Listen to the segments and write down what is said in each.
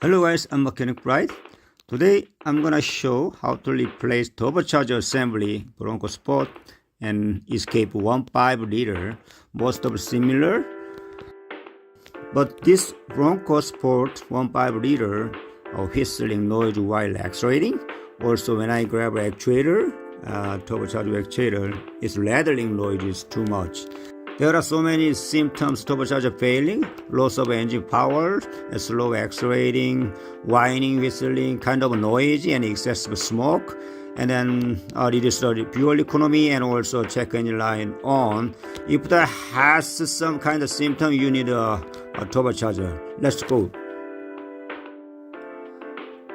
Hello guys, I'm Mechanic Bright. Today I'm gonna show how to replace turbocharger assembly Broncosport and Escape 1.5 liter. Most of similar, but this Broncosport 1.5 liter whistling noise while accelerating. Also, when I grab actuator, turbocharger actuator, its rattling noise is too much. There are so many symptoms: turbocharger failing, loss of engine power, slow accelerating, whining, whistling, kind of noisy and excessive smoke, and then reduce the fuel economy and also check engine line on. If that has some kind of symptom, you need a turbocharger. Let's go.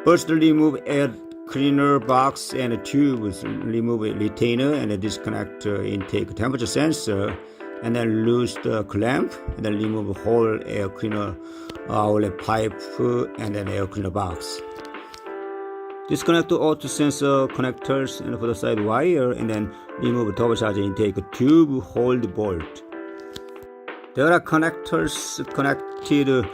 First, remove air cleaner box and tubes. Remove a retainer and disconnect intake temperature sensor. And then loose the clamp, and then remove whole air cleaner outlet pipe and then air cleaner box. Disconnect the auto sensor connectors and for the side wire, and then remove turbocharger intake tube hold bolt. There are connectors connected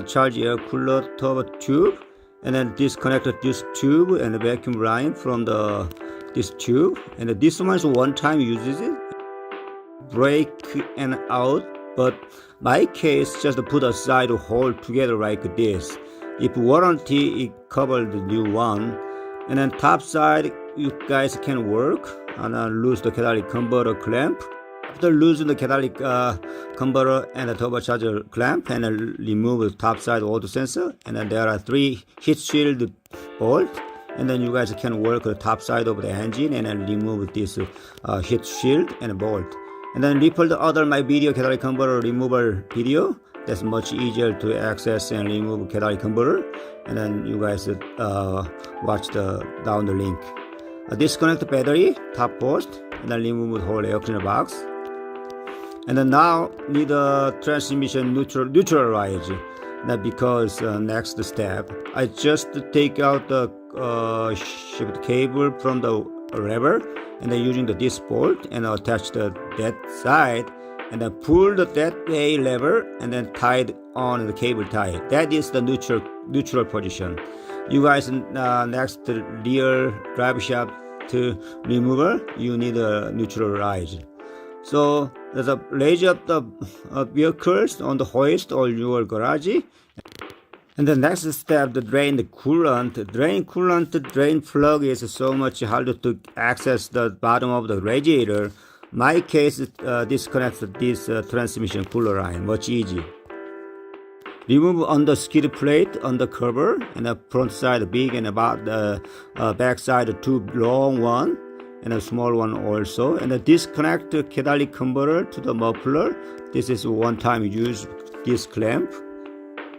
charge air cooler turbo tube, and then disconnect this tube and the vacuum line from this tube, and this one is one time uses it. Break and out, but my case just put aside hold together like this. If warranty, it covered the new one. And then top side, you guys can work and lose the catalytic converter clamp. After losing the catalytic converter and the turbocharger clamp, and remove the top side auto sensor, and then there are 3 heat shield bolts. And then you guys can work the top side of the engine and then remove this heat shield and bolt. And then refer the other my video catalytic converter removal video. That's much easier to access and remove catalytic converter. And then you guys watch down the link. Disconnect the battery top post and then remove the whole air cleaner box. And then now need a transmission neutralize. Now because next step, I just take out the shift cable from the lever, and then using the disc bolt and attach that side, and then pull that way lever and then tied on the cable tie. That is the neutral position. You guys next rear drive shaft remover, you need a neutralize. So there's a raise up the vehicles on the hoist or your garage. And the next step, the drain coolant. Drain plug is so much harder to access the bottom of the radiator. My case, disconnects this transmission cooler line, much easy. Remove on the skid plate on the cover, and the front side big, and about the back side 2 long one and a small one also. And disconnect the catalytic converter to the muffler. This is one time use this clamp.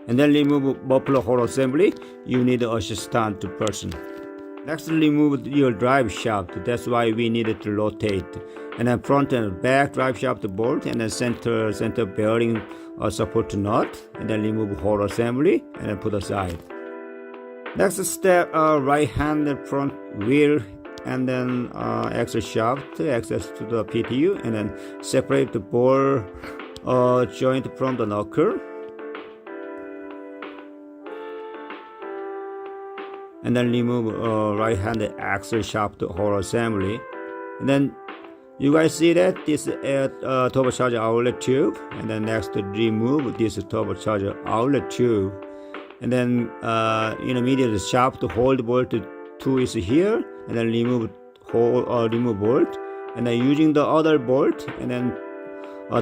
And then remove muffler hole assembly. You need an assistant person. Next, remove your drive shaft. That's why we needed to rotate. And then front and back drive shaft bolt, and then center bearing support nut. And then remove hole assembly and then put aside. Next step, right hand front wheel, and then axle shaft access to the PTU, and then separate the ball joint from the knuckle. And then remove right-hand axle shaft hole assembly. And then you guys see that this turbocharger outlet tube. And then next, remove this turbocharger outlet tube. And then intermediate shaft hold bolt 2 is here. And then remove bolt. And then using the other bolt, and then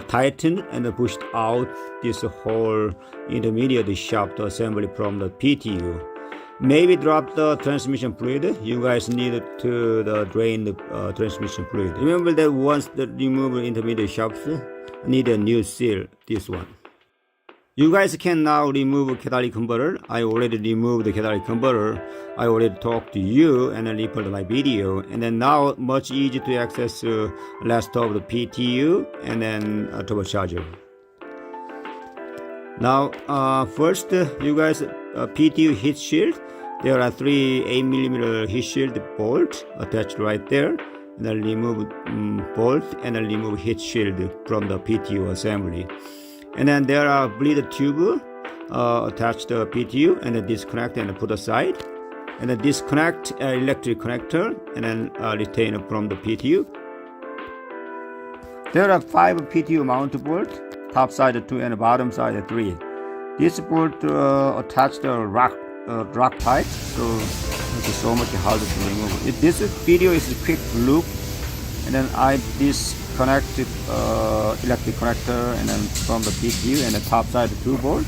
tighten and then pushed out this whole intermediate shaft assembly from the PTU. Maybe drop the transmission fluid. You guys need to drain the transmission fluid. Remember that once the remove intermediate shafts, need a new seal, this one. You guys can now remove catalytic converter. I already removed the catalytic converter. I already talked to you and then reported my video. And then now much easier to access rest of the PTU and then turbocharger. Now first you guys PTU heat shield. There are 3 8mm heat shield bolts attached right there, and then remove bolt and then remove heat shield from the PTU assembly. And then there are bleed tube attach the PTU and then disconnect and put aside, and then disconnect electric connector and then retainer from the PTU. There are 5 PTU mount bolts, top side 2 and bottom side 3. This bolt attached the rock type, so it's so much harder to remove. This video is a quick look, and then I disconnected electric connector and then from the PTU and the top side 2 bolts,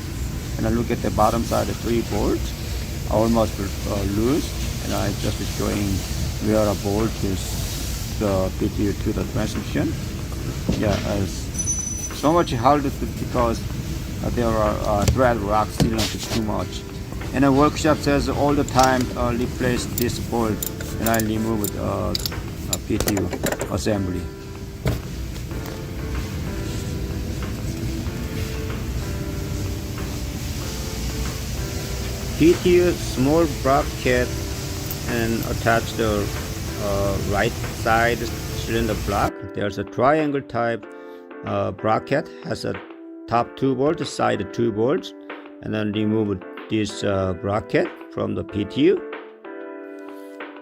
and then look at the bottom side 3 bolts, almost loose, and I just showing where a bolt is the PTU to the transmission. Yeah, it's so much harder because there are thread rock sealant too much. And the workshop says all the time replace this bolt, and I remove PTU assembly. PTU small bracket and attach the right side cylinder block. There's a triangle type bracket, has a top 2 bolts, side 2 bolts, and then remove this bracket from the PTU,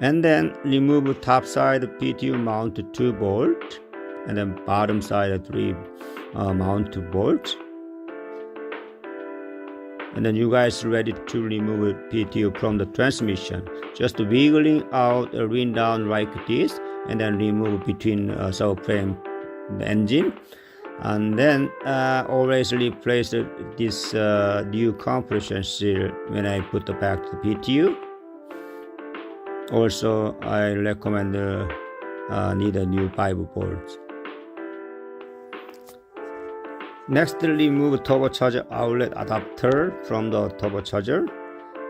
and then remove top side PTU mount 2 bolt, and then bottom side 3 mount bolts, and then you guys ready to remove PTU from the transmission. Just wiggling out, lean down like this, and then remove between subframe the engine, and then always replace this new compression seal when I put it back to the PTU. Also, I recommend need a new 5 bolts. Next, remove turbocharger outlet adapter from the turbocharger,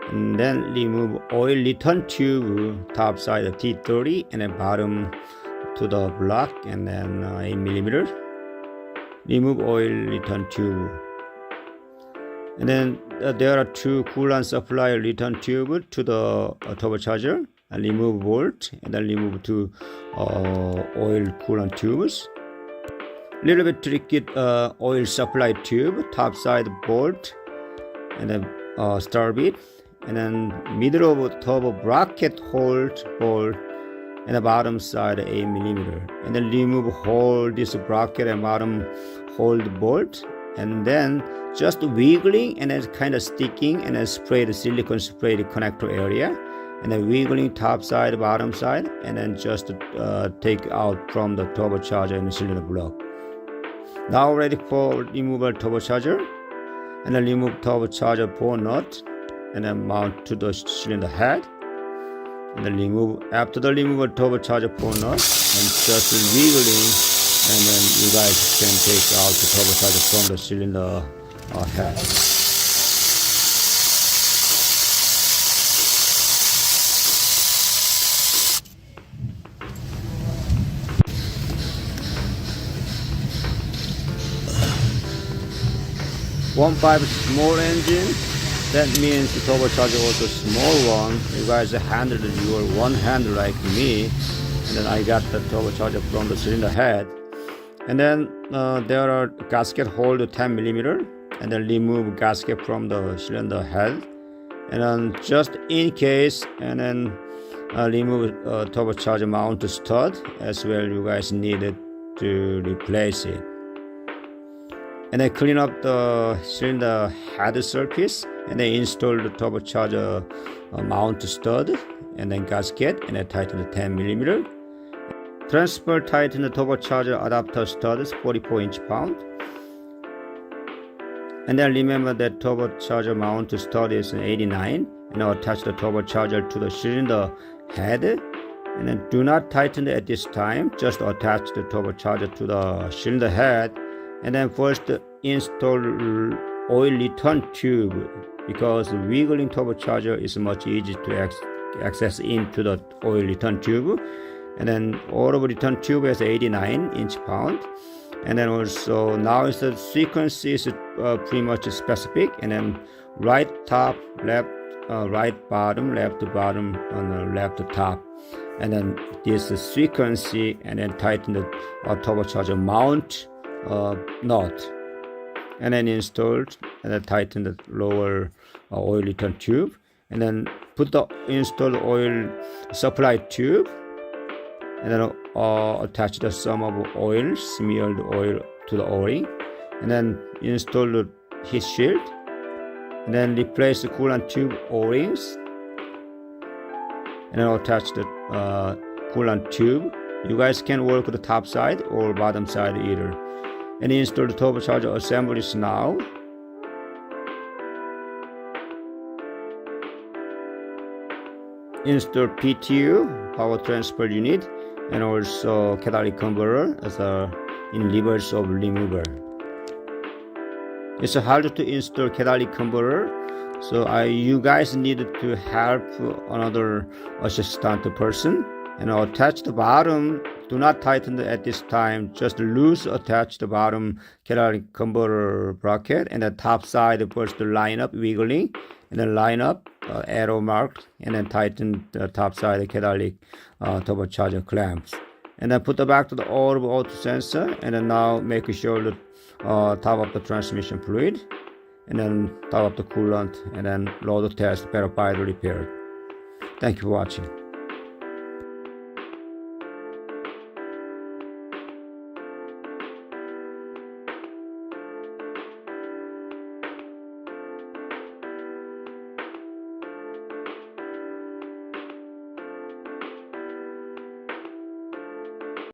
and then remove oil return tube, top side T30 and then bottom to the block, and then 8mm. Remove oil return tube, and then there are 2 coolant supply return tube to the turbocharger, and remove bolt, and then remove 2 oil coolant tubes. Little bit tricky oil supply tube, top side bolt, and then star bit, and then middle of turbo bracket hold bolt, and the bottom side 8mm, and then remove hold this bracket and bottom hold bolt, and then just wiggling and then kind of sticking, and then spray the silicone spray the connector area, and then wiggling top side bottom side, and then just take out from the turbocharger and cylinder block. Now ready for removal turbocharger, and then remove turbocharger bore nut and then mount to the cylinder head, and then remove after the removal turbocharger bore nut, and just wiggling, and then you guys can take out the turbocharger from the cylinder head. .15 small engine, that means the turbocharger also small one. You guys handled your one hand like me, and then I got the turbocharger from the cylinder head, and then there are gasket hold 10mm, and then remove gasket from the cylinder head, and then just in case, and then remove turbocharger mount stud as well. You guys needed to replace it. And then clean up the cylinder head surface, and then install the turbocharger mount stud and then gasket, and then tighten the 10mm. Transfer tighten the turbocharger adapter stud is 44 inch-pound. And then remember that turbocharger mount stud is 89, and now attach the turbocharger to the cylinder head, and then do not tighten it at this time, just attach the turbocharger to the cylinder head. And then first install oil return tube, because wiggling turbocharger is much easier to access into the oil return tube. And then all of return tube is 89 inch-pound. And then also now is the sequence is pretty much specific. And then right top, left, right bottom, left bottom, and left top. And then this is frequency, and then tighten the turbocharger mount nut, and then installed and then tighten the lower oil return tube, and then put the installed oil supply tube, and then attach the sum of oil, smeared oil, to the O-ring, and then install the heat shield, and then replace the coolant tube O-rings, and then attach the coolant tube. You guys can work the top side or bottom side either. And install the turbocharger assemblies now. Install PTU, power transfer unit, and also catalytic converter as in reverse of remover. It's hard to install catalytic converter, so you guys need to help another assistant person. And attach the bottom. Do not tighten at this time. Just loose attach the bottom catalytic converter bracket, and the top side first line up wiggling, and then line up arrow mark, and then tighten the top side catalytic turbocharger clamps. And then put the back to the auto sensor, and then now make sure the top of the transmission fluid, and then top of the coolant, and then load the test, verify the repair. Thank you for watching.